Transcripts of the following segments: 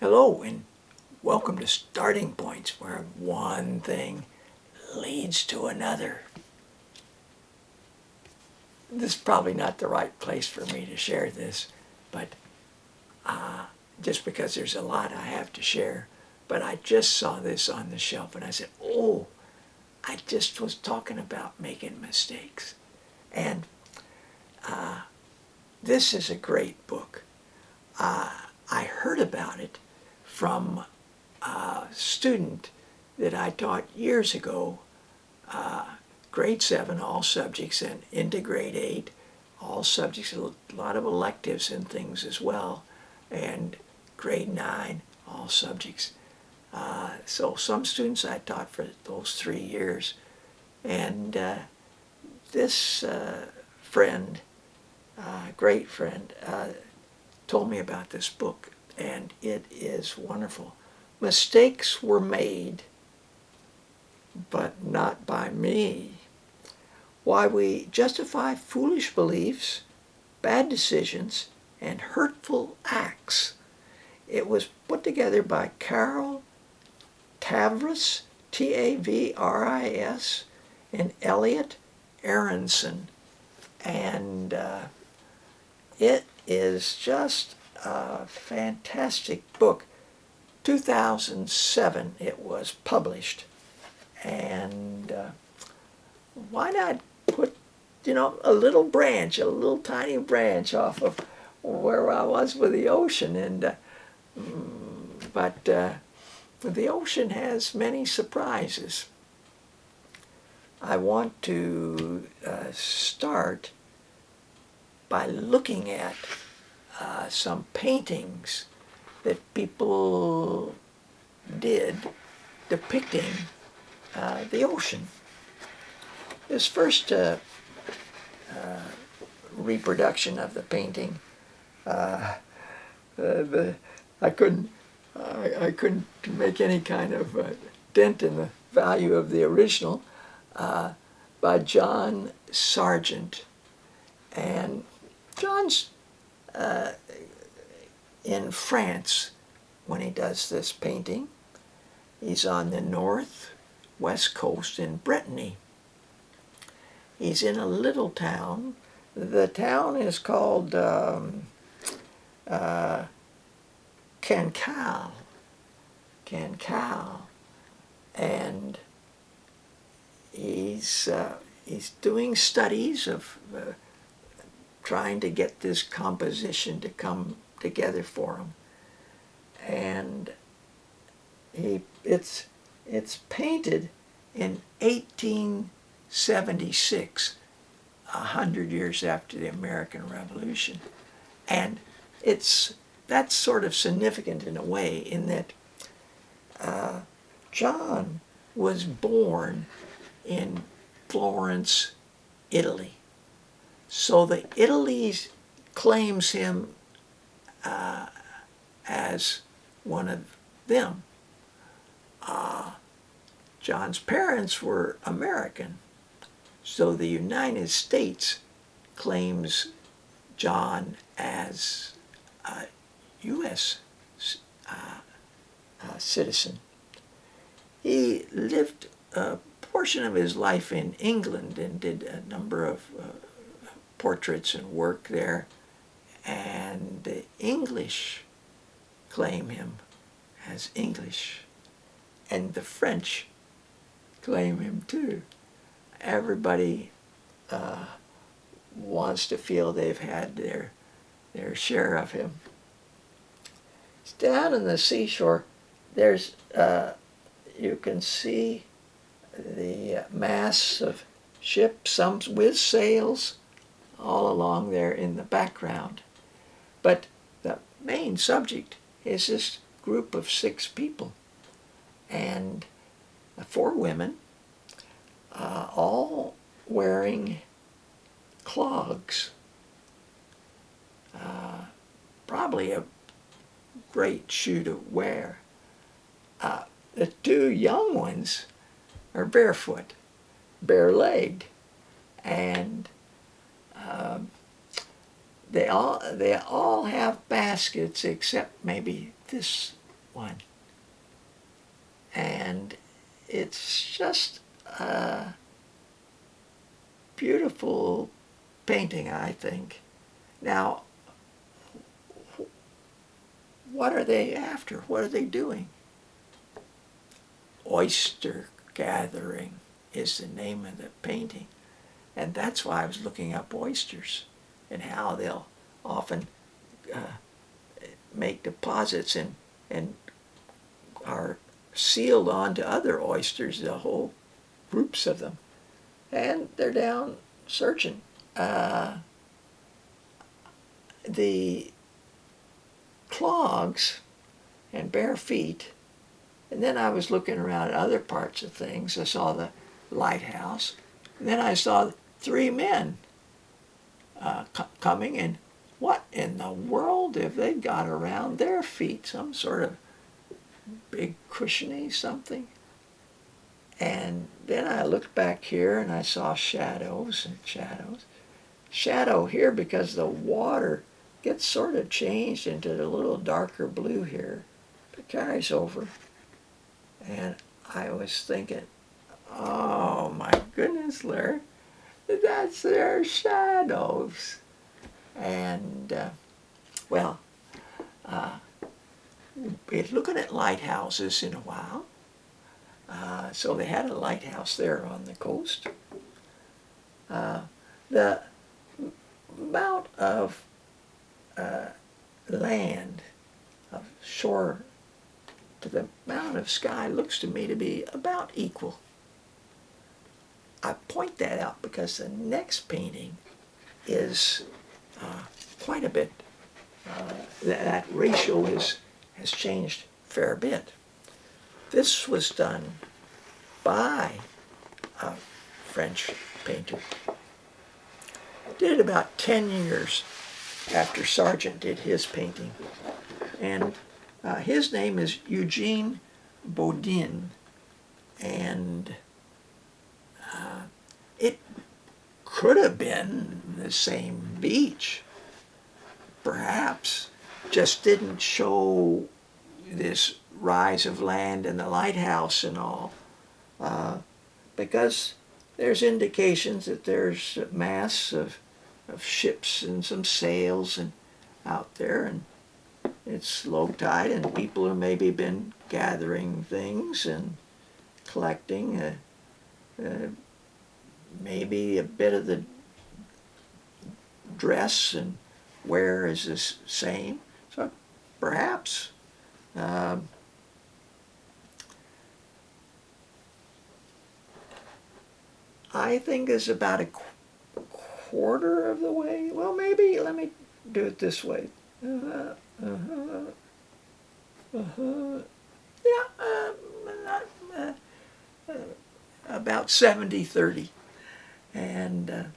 Hello and welcome to Starting Points, where one thing leads to another. This is probably not the right place for me to share this, but just because there's a lot I have to share. But I just saw this on the shelf and I said, oh, I just was talking about making mistakes. And this is a great book. I heard about it from a student that I taught years ago, grade 7, all subjects, and into grade 8, all subjects, a lot of electives and things as well, and grade 9, all subjects. So some students I taught for those 3 years, and this friend, great friend, told me about this book, and it is wonderful. Mistakes were made, but not by me. Why we justify foolish beliefs, bad decisions, and hurtful acts. It was put together by Carol Tavris, Tavris, and Elliot Aronson. And it is just a fantastic book. 2007 it was published. And why not put, a little branch, a little tiny branch off of where I was with the ocean. And but the ocean has many surprises. I want to start by looking at some paintings that people did depicting the ocean. This first reproduction of the painting, I couldn't make any kind of dent in the value of the original, by John Sargent. And John's in France when he does this painting. He's on the northwest coast in Brittany. He's in a little town. The town is called Cancale. And he's doing studies of trying to get this composition to come together for him. And it's painted in 1876, 100 years after the American Revolution. And that's sort of significant in a way, in that John was born in Florence, Italy. So the Italy claims him as one of them. John's parents were American, so the United States claims John as a U.S. Citizen. He lived a portion of his life in England and did a number of portraits and work there, and the English claim him as English, and the French claim him too. Everybody wants to feel they've had their share of him. Down in the seashore, there's you can see the masts of ships, some with sails, all along there in the background. But the main subject is this group of 6 people, and 4 women, all wearing clogs. Probably a great shoe to wear. The 2 young ones are barefoot, bare-legged, and they all have baskets, except maybe this one. And it's just a beautiful painting, I think. Now, what are they after? What are they doing? Oyster gathering is the name of the painting. And that's why I was looking up oysters and how they'll often make deposits and are sealed onto other oysters, the whole groups of them. And they're down searching. The clogs and bare feet, and then I was looking around at other parts of things. I saw the lighthouse, and then I saw 3 men coming, and what in the world have they got around their feet? Some sort of big cushiony something. And then I looked back here and I saw shadows and shadows. Shadow here because the water gets sort of changed into a little darker blue here. It carries over. And I was thinking, oh my goodness, Larry, that's their shadows. And, well, been looking at lighthouses in a while. So they had a lighthouse there on the coast. The amount of land, of shore, to the amount of sky looks to me to be about equal. I point that out because the next painting is quite a bit. That ratio has changed a fair bit. This was done by a French painter. Did it about 10 years after Sargent did his painting. And his name is Eugene Bodin. And it could have been the same beach, perhaps, just didn't show this rise of land and the lighthouse and all, because there's indications that there's mass of ships and some sails and out there, and it's low tide, and people have maybe been gathering things and collecting. Maybe a bit of the dress and wear is the same. So perhaps I think is about a quarter of the way. Well, maybe let me do it this way. About 70-30. And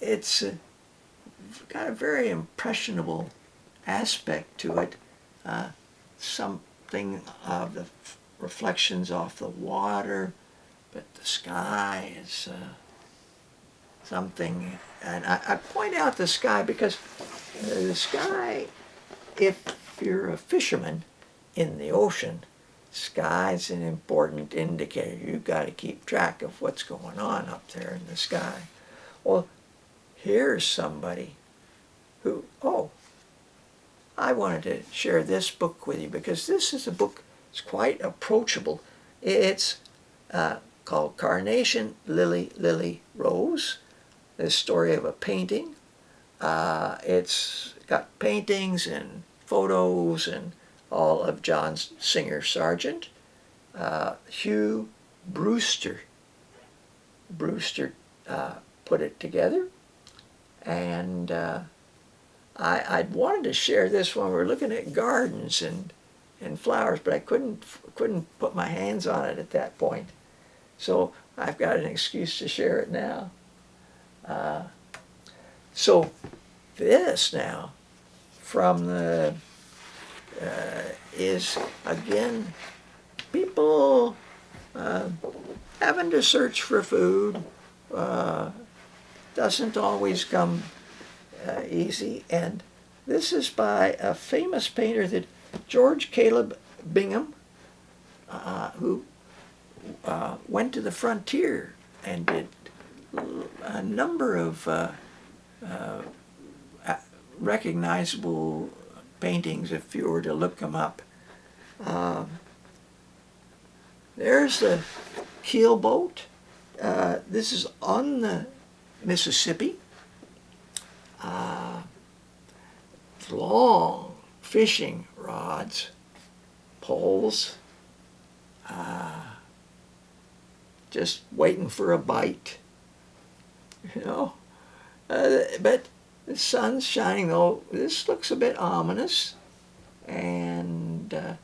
it's got a very impressionable aspect to it. Something of the reflections off the water, but the sky is something. And I point out the sky because the sky, if you're a fisherman in the ocean, sky's an important indicator. You've got to keep track of what's going on up there in the sky. Well, here's somebody who, I wanted to share this book with you because this is a book that's quite approachable. It's called Carnation, Lily, Lily, Rose, the story of a painting. It's got paintings and photos and all of John Singer Sargent. Hugh Brewster put it together. And I'd wanted to share this when we were looking at gardens and flowers, but I couldn't put my hands on it at that point. So I've got an excuse to share it now. So this now from the is again people having to search for food. Doesn't always come easy, and this is by a famous painter that George Caleb Bingham, who went to the frontier and did a number of recognizable paintings if you were to look them up. There's the keel boat. This is on the Mississippi. Long fishing rods, poles, just waiting for a bite, you know. But the sun's shining, though. This looks a bit ominous. And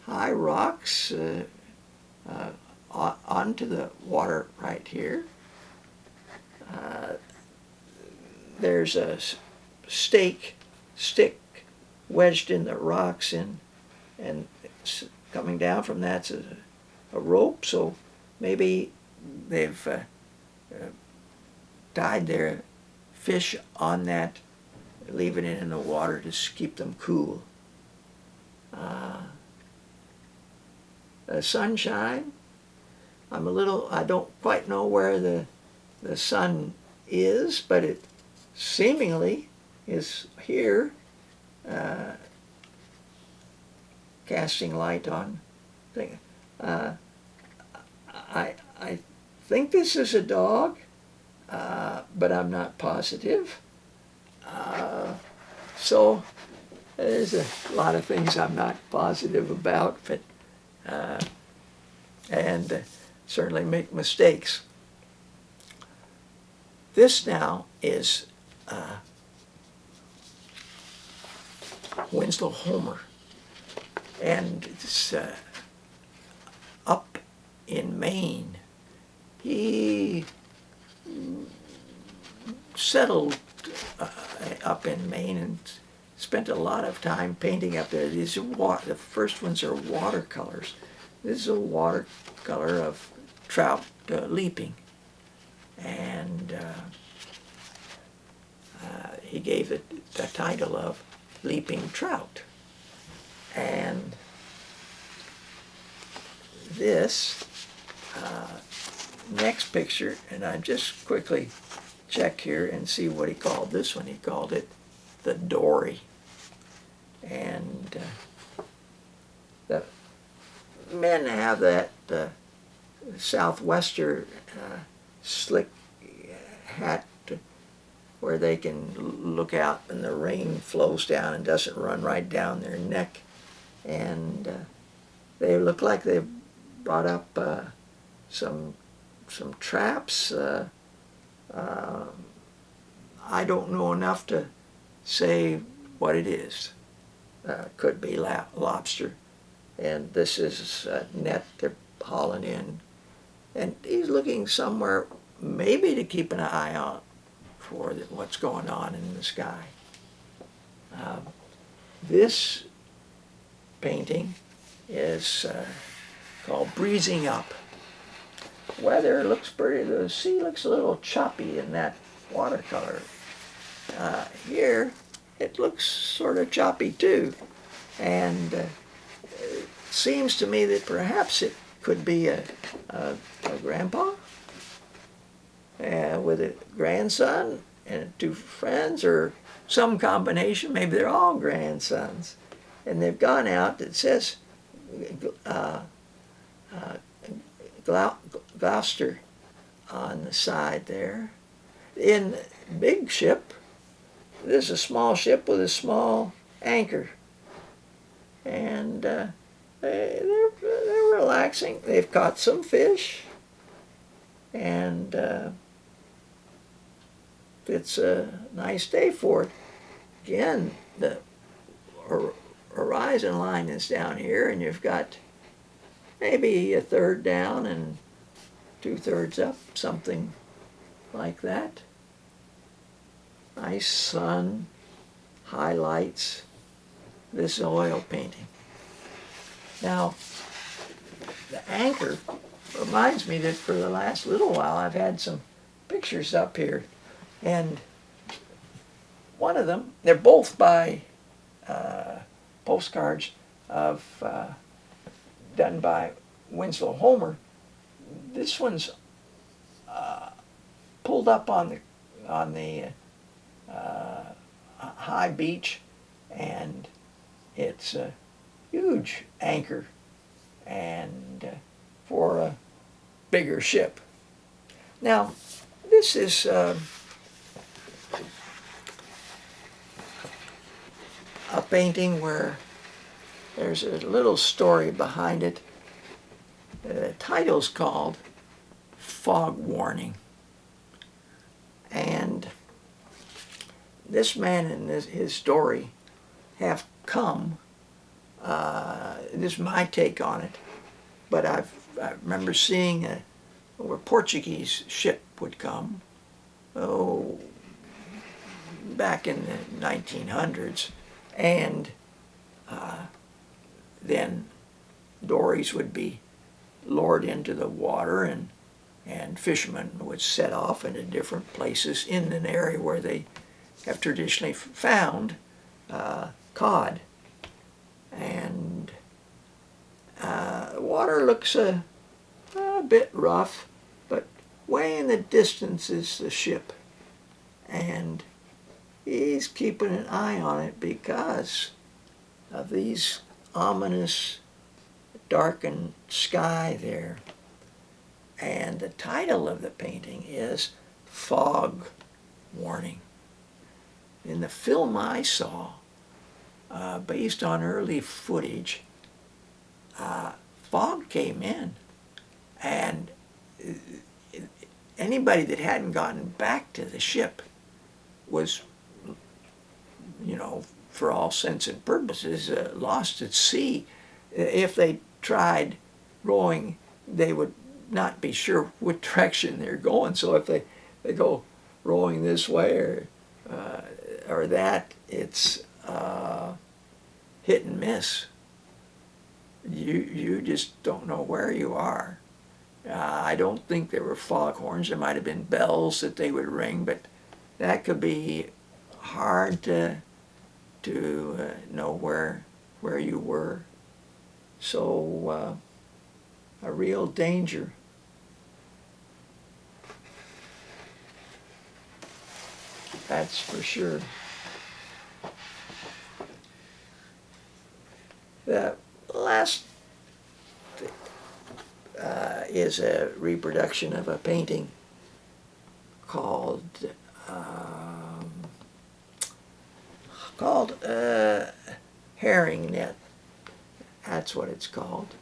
high rocks onto the water right here. There's a stick wedged in the rocks, and coming down from that's a rope, so maybe they've tied their fish on that, leaving it in the water to keep them cool. Sunshine. I don't quite know where the sun is, but it seemingly is here, casting light on things. I think this is a dog, but I'm not positive. So there's a lot of things I'm not positive about, but and certainly make mistakes. This now is Winslow Homer, and it's up in Maine. He settled up in Maine and spent a lot of time painting up there. These are the first ones are watercolors. This is a watercolor of trout leaping, and he gave it the title of Leaping Trout. And this next picture, and I just quickly check here and see what he called this one. He called it the Dory. And the men have that southwester slick hat where they can look out and the rain flows down and doesn't run right down their neck. And they look like they've brought up some traps. I don't know enough to say what it is. Could be lobster. And this is a net they're hauling in. And he's looking somewhere maybe to keep an eye out for what's going on in the sky. This painting is called Breezing Up. Weather looks pretty, the sea looks a little choppy in that watercolor. Here, it looks sort of choppy too. And it seems to me that perhaps it could be a grandpa with a grandson and two friends, or some combination. Maybe they're all grandsons. And they've gone out, it says Gloucester on the side there. In big ship, this is a small ship with a small anchor. And they're relaxing. They've caught some fish. And it's a nice day for it. Again, the horizon line is down here, and you've got maybe a third down and 2/3 up, something like that. Nice sun, highlights. This is oil painting. Now, the anchor reminds me that for the last little while I've had some pictures up here, and one of them, they're both by postcards of done by Winslow Homer. This one's pulled up on the high beach, and it's a huge anchor and for a bigger ship. Now, this is a painting where there's a little story behind it. The title's called Fog Warning. And this man and his story have come, this is my take on it, but I remember seeing where a Portuguese ship would come, back in the 1900s, and then dories would be lowered into the water, and fishermen would set off into different places in an area where they have traditionally found cod. And the water looks a bit rough, but way in the distance is the ship. And he's keeping an eye on it because of these ominous darkened sky there. And the title of the painting is Fog Warning. In the film I saw, based on early footage, fog came in, and anybody that hadn't gotten back to the ship was, for all sense and purposes, lost at sea. If they tried rowing, they would not be sure what direction they're going. So if they go rowing this way or that, it's hit and miss. You just don't know where you are. I don't think there were foghorns. There might have been bells that they would ring, but that could be hard to know where you were. So a real danger. That's for sure. The last is a reproduction of a painting called Herring Net. That's what it's called.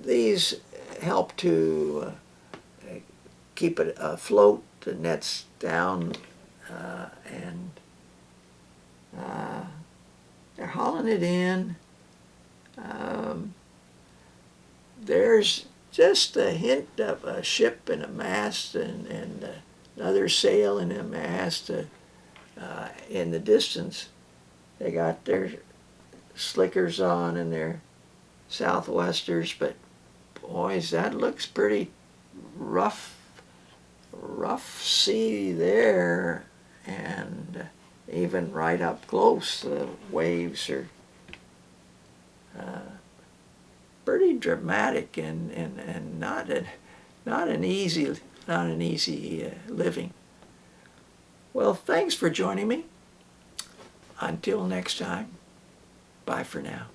These help to keep it afloat. The net's down, and they're hauling it in. There's just a hint of a ship and a mast and another sail and a mast in the distance. They got their slickers on and their southwesters, but boys, that looks pretty rough sea there, and even right up close the waves are pretty dramatic and not an easy living. Well, thanks for joining me. Until next time, bye for now.